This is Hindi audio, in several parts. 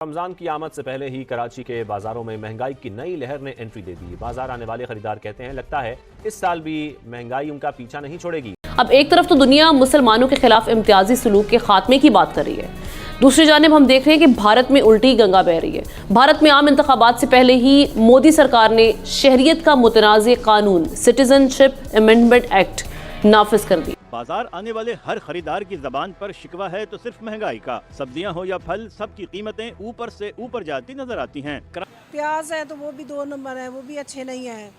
रमजान की आमद से पहले ही कराची के बाजारों में महंगाई की नई लहर ने एंट्री दे दी। बाजार आने वाले खरीदार कहते हैं लगता है इस साल भी महंगाई उनका पीछा नहीं छोड़ेगी। अब एक तरफ तो दुनिया मुसलमानों के खिलाफ इम्तियाजी सलूक के खात्मे की बात कर रही है, दूसरी जानिब हम देख रहे हैं कि भारत में उल्टी गंगा बह रही है। भारत में आम इंतखाबात से पहले ही मोदी सरकार ने शहरियत का मुतनाज़ कानून सिटीजनशिप अमेंडमेंट एक्ट नाफिज कर दी। बाजार आने वाले हर खरीदार की जबान पर शिकवा है तो सिर्फ महंगाई का। सब्जियां हो या फल, सबकी कीमतें ऊपर से ऊपर जाती नजर आती हैं। प्याज है तो वो भी 2 नंबर है, वो भी अच्छे नहीं है।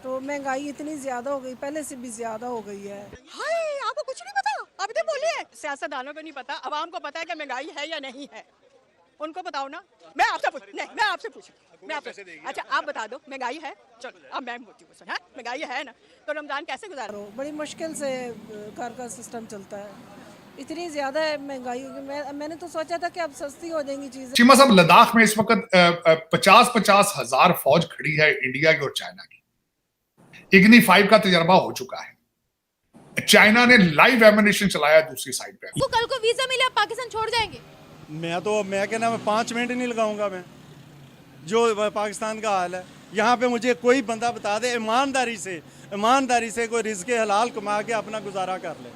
तो महंगाई इतनी ज्यादा हो गई, पहले से भी ज्यादा हो गई है। हाय, आपको कुछ नहीं पता? आप तो बोलिए, सियासतदानों को नहीं पता, अवाम को पता है कि महंगाई है या नहीं है। उनको बताओ ना। मैं आपसे पूछ अच्छा आप बता दो महंगाई है। चलो अब मैं पूछती हूँ, महंगाई है ना, तो रमजान कैसे गुजारो? बड़ी मुश्किल से घर का सिस्टम चलता है, इतनी ज्यादा है महंगाई। मैंने तो सोचा था कि अब सस्ती हो जाएंगी चीजें। चीमा साहब, लद्दाख में इस वक्त 50-50 हजार फौज खड़ी है इंडिया की और चाइना की। इग्नी 5 का तजर्बा हो चुका है। चाइना ने लाइव एमिनेशन चलाया दूसरी साइड पे। तो कल को वीजा मिले आप पाकिस्तान छोड़ जाएंगे? मैं कहना मैं 5 मिनट नहीं लगाऊंगा। मैं जो पाकिस्तान का हाल है, यहाँ पे मुझे कोई बंदा बता दे ईमानदारी से कोई रिज़्क़ हलाल कमा के अपना गुजारा कर ले।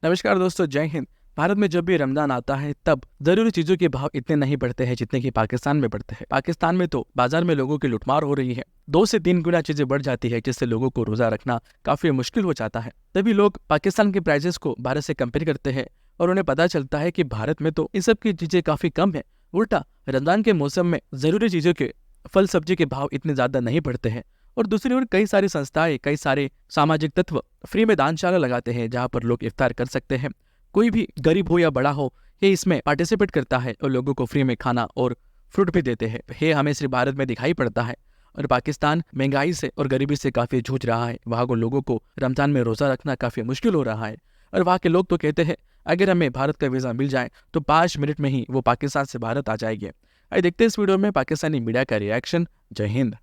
नमस्कार दोस्तों, जय हिंद। भारत में जब भी रमजान आता है तब जरूरी चीजों के भाव इतने नहीं बढ़ते हैं जितने कि पाकिस्तान में बढ़ते हैं। पाकिस्तान में तो बाजार में लोगों की लुटमार हो रही है, 2 से 3 गुना चीजें बढ़ जाती है, जिससे लोगों को रोजा रखना काफी मुश्किल हो जाता है। तभी लोग पाकिस्तान के प्राइसेस को भारत से कंपेयर करते हैं और उन्हें पता चलता है कि भारत में तो इन सब की चीजें काफी कम है। उल्टा रमजान के मौसम में जरूरी चीजों के फल सब्जी के भाव इतने ज्यादा नहीं बढ़ते हैं। और दूसरी ओर कई सारी संस्थाएं, कई सारे सामाजिक तत्व फ्री में दानशाला लगाते हैं, जहां पर लोग इफ्तार कर सकते हैं। कोई भी गरीब हो या बड़ा हो, ये इसमें पार्टिसिपेट करता है और लोगों को फ्री में खाना और फ्रूट भी देते हैं। ये हमें सिर्फ भारत में दिखाई पड़ता है और पाकिस्तान महंगाई से और गरीबी से काफी जूझ रहा है। वहाँ को लोगों को रमजान में रोजा रखना काफी मुश्किल हो रहा है और वहाँ के लोग तो कहते हैं अगर हमें भारत का वीजा मिल जाए तो 5 मिनट में ही वो पाकिस्तान से भारत आ जाएगी। आइए देखते हैं इस वीडियो में पाकिस्तानी मीडिया का रिएक्शन। जय हिंद।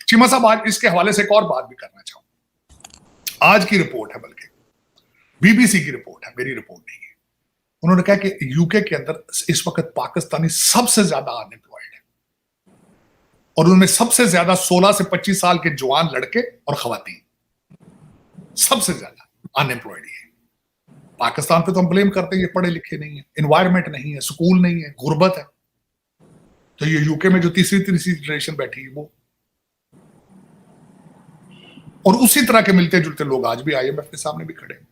चीमा साहब, आज इसके हवाले से एक और बात भी करना चाहूंगा। आज की रिपोर्ट है, बल्कि बीबीसी की रिपोर्ट है, मेरी रिपोर्ट नहीं है। उन्होंने कहा कि यूके के अंदर इस वक्त पाकिस्तानी सबसे ज्यादा अनएम्प्लॉयड है और उनमें सबसे ज्यादा 16 से 25 साल के जवान लड़के और खवातीन सबसे ज्यादा अनएम्प्लॉयड है। पाकिस्तान पे तो हम ब्लेम करते हैं ये पढ़े लिखे नहीं है, एनवायरमेंट नहीं है, स्कूल नहीं है, गुर्बत है। तो ये यूके में जो तीसरी जनरेशन बैठी है वो, और उसी तरह के मिलते जुलते लोग आज भी आईएमएफ के सामने भी खड़े हैं।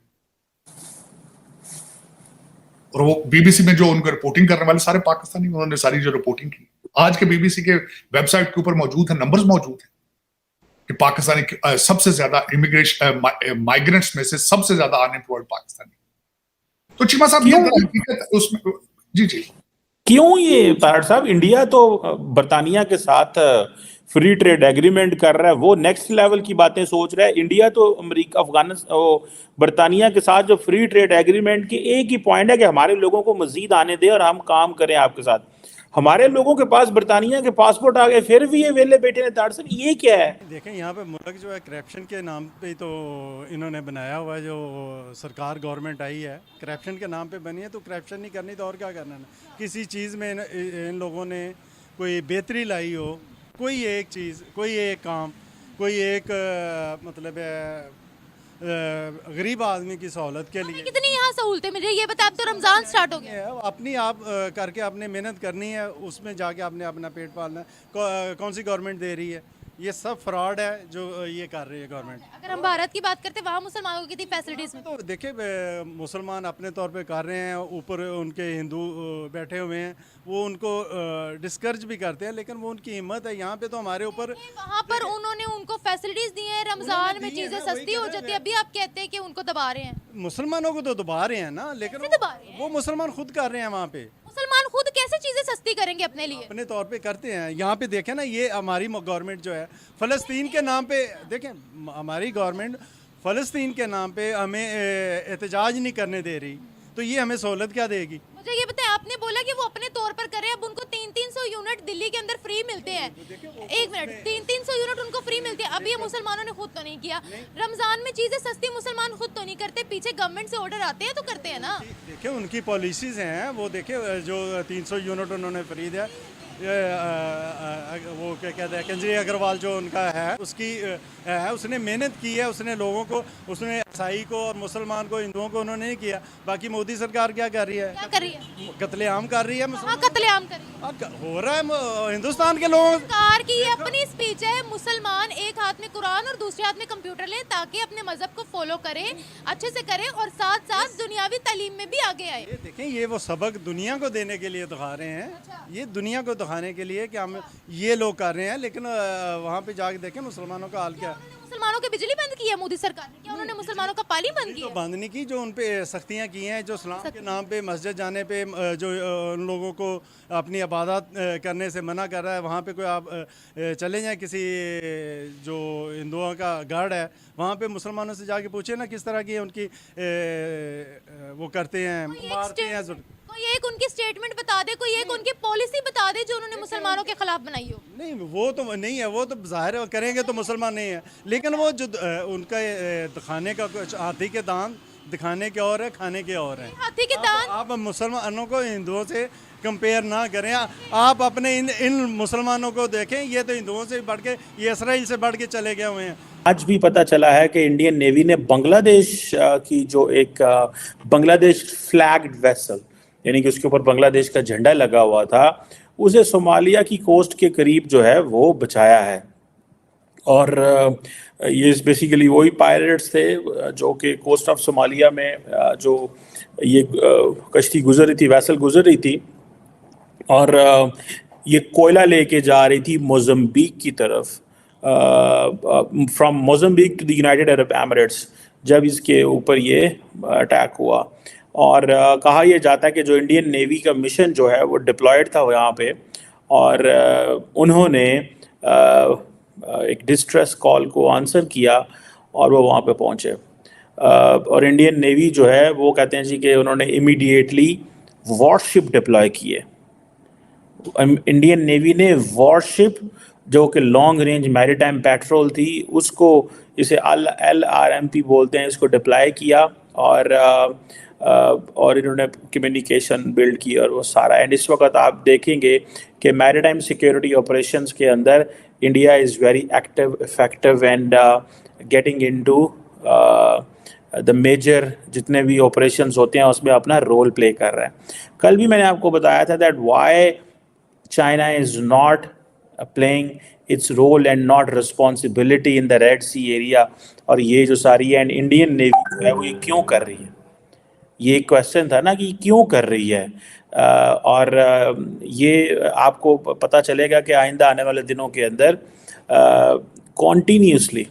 और वो बीबीसी में जो उनको रिपोर्टिंग करने वाले सारे पाकिस्तानी, उन्होंने सारी जो रिपोर्टिंग की आज के बीबीसी के वेबसाइट के ऊपर मौजूद है, नंबर्स मौजूद है कि पाकिस्तानी सबसे ज्यादा इमिग्रेशन माइग्रेंट्स में से सबसे ज्यादा अनएम्प्लॉयड पाकिस्तानी। तो चीमा साहब, ये हकीकत उसमें जी क्यों ये तारड़ साहब, इंडिया तो बरतानिया के साथ फ्री ट्रेड एग्रीमेंट कर रहा है, वो नेक्स्ट लेवल की बातें सोच रहा है। इंडिया तो अमेरिका, अफगानिस्तान, बरतानिया के साथ जो फ्री ट्रेड एग्रीमेंट की एक ही पॉइंट है कि हमारे लोगों को मजीद आने दे और हम काम करें आपके साथ। हमारे लोगों के पास बरतानिया के पासपोर्ट आ गए, फिर भी ये वेले बैठे हैं। तारड़ साहब, ये क्या है? देखें, यहाँ पे मुल्क जो है करप्शन के नाम पे तो इन्होंने बनाया हुआ है। जो सरकार गवर्नमेंट आई है करप्शन के नाम पे बनी है, तो करप्शन नहीं करनी तो और क्या करना है। किसी चीज़ में इन लोगों ने कोई बेहतरी लाई हो, कोई एक चीज़, कोई एक काम, कोई एक मतलब गरीब आदमी की सहूलत के लिए कितनी यहाँ सहूलतें मिल रही है, ये बताए। अब तो रमजान स्टार्ट हो गया, अपनी आप करके आपने मेहनत करनी है, उसमें जाके आपने अपना पेट पालना है। कौन सी गवर्नमेंट दे रही है? ये सब फ्रॉड है जो ये कर रही है गवर्नमेंट। अगर हम भारत की बात करते हैं, वहाँ मुसलमानों को कितनी फैसिलिटीज में। तो देखिए, मुसलमान अपने तौर पे कर रहे हैं, ऊपर उनके हिंदू बैठे हुए हैं, वो उनको डिस्करेज भी करते हैं, लेकिन वो उनकी हिम्मत है। यहाँ पे तो हमारे ऊपर वहाँ पर उन्होंने उनको फैसिलिटीज दी हैं, रमजान में चीजें सस्ती हो जाती है। अभी आप कहते हैं कि उनको दबा रहे हैं। मुसलमानों को तो दबा रहे हैं ना, लेकिन वो मुसलमान खुद कर रहे हैं। वहाँ पे मुसलमान खुद कैसे चीजें सस्ती करेंगे अपने लिए? अपने तौर पे करते हैं। यहाँ पे देखें ना, ये हमारी गवर्नमेंट जो है फ़लस्तीन के नाम पे, देखें हमारी गवर्नमेंट फ़लस्तीन के नाम पे हमें एहतजाज नहीं करने दे रही, तो ये हमें सहूलत क्या देगी? मुझे ये बताएं, आपने बोला कि वो अपने तौर पर करें, अब उनको 300 यूनिट दिल्ली के अंदर फ्री मिलते हैं। एक मिनट, 300 यूनिट उनको फ्री मिलती है। अब ये मुसलमानों ने खुद तो नहीं किया। रमजान में चीजें सस्ती मुसलमान खुद तो नहीं करते, पीछे गवर्नमेंट से ऑर्डर आते हैं तो करते हैं ना। देखिए, उनकी पॉलिसीज हैं वो। देखिए, जो 300 यूनिट उन्होंने फ्री दिया, वो क्या कहते हैं केजरी अग्रवाल जो उनका है उसकी है, उसने मेहनत की है, उसने लोगों को, उसने ईसाई को और मुसलमान को, हिंदुओं को उन्होंने नहीं किया। बाकी मोदी सरकार क्या कर रही है? क्या कर रही है? कत्लेआम कर रही है। हाँ, कत्लेआम कर रही है। हो रहा है हिंदुस्तान के लोगों। सरकार की ये अपनी स्पीच है, मुसलमान एक हाथ में कुरान और दूसरे हाथ में कंप्यूटर लें ताकि अपने मजहब को फॉलो करें, अच्छे से करें और साथ साथ दुनियावी तालीम में भी आगे आए। ये देखें, ये वो सबक दुनिया को देने के लिए दिखा रहे हैं। अच्छा। ये दुनिया को दिखाने के लिए कि हम ये लोग कर रहे हैं, लेकिन वहाँ पे जाके देखें मुसलमानों का हाल क्या है। मुसलमानों की बिजली बंद की है मोदी सरकार ने? क्या उन्होंने मुसलमानों का पानी बंद तो किया? बंद नहीं की, जो उन पे सख्तियाँ की हैं, जो इस्लाम के नाम पे मस्जिद जाने पे जो उन लोगों को अपनी इबादत करने से मना कर रहा है, वहाँ पे कोई आप चले जाएं किसी जो हिंदुओं का गढ़ है, वहाँ पे मुसलमानों से जाके पूछे ना किस तरह की उनकी वो करते हैं, मारते हैं। कोई एक उनकी स्टेटमेंट बता दे, कोई एक उनकी पॉलिसी बता दे जो उन्होंने मुसलमानों के खिलाफ बनाई हो। नहीं, वो तो नहीं है, वो तो जाहिर है करेंगे तो मुसलमान नहीं है, लेकिन वो जो उनका दिखाने का कुछ हाथी के दांत दिखाने के और है, खाने के और है। हाथी के दांत आप मुसलमानों को हिंदुओं से कंपेयर ना करें। आप अपने इन मुसलमानों को देखें, ये तो हिंदुओं से बढ़ के, ये इसराइल से बढ़ के चले गए हुए हैं। आज भी पता चला है कि इंडियन नेवी ने बांग्लादेश की जो एक बांग्लादेश फ्लैग्ड वेसल, यानी कि उसके ऊपर बांग्लादेश का झंडा लगा हुआ था, उसे सोमालिया की कोस्ट के करीब जो है वो बचाया है। और ये बेसिकली वही पायरेट्स थे जो कि कोस्ट ऑफ सोमालिया में जो ये कश्ती गुजर रही थी, वेसल गुजर रही थी, और ये कोयला लेके जा रही थी मोज़म्बिक की तरफ, from Mozambique to the United Arab Emirates, जब इसके ऊपर ये अटैक हुआ। और कहा यह जाता है कि जो इंडियन नेवी का मिशन जो है वो डिप्लॉयड था यहाँ पे, और उन्होंने एक डिस्ट्रेस कॉल को आंसर किया और वो वहाँ पे पहुँचे। और इंडियन नेवी जो है वो कहते हैं जी कि उन्होंने इमीडिएटली वॉरशिप डिप्लॉय किए। इंडियन नेवी ने वॉरशिप जो कि लॉन्ग रेंज मैरीटाइम पेट्रोल थी, उसको, इसे LRMP बोलते हैं, इसको डिप्लॉय किया, और इन्होंने कम्युनिकेशन बिल्ड की और वो सारा। एंड इस वक्त आप देखेंगे कि मैरीटाइम सिक्योरिटी ऑपरेशंस के अंदर India is very active, effective and getting into the major जितने भी ऑपरेशंस होते हैं उसमें अपना रोल प्ले कर रहा है। कल भी मैंने आपको बताया था that why China is not playing its role and not responsibility in the Red Sea area, और ये जो सारी है, एंड इंडियन नेवी है वो ये क्यों कर रही है, ये क्वेश्चन था ना कि क्यों कर रही है। और ये आपको पता चलेगा कि आइंदा आने वाले दिनों के अंदर कॉन्टीन्यूसली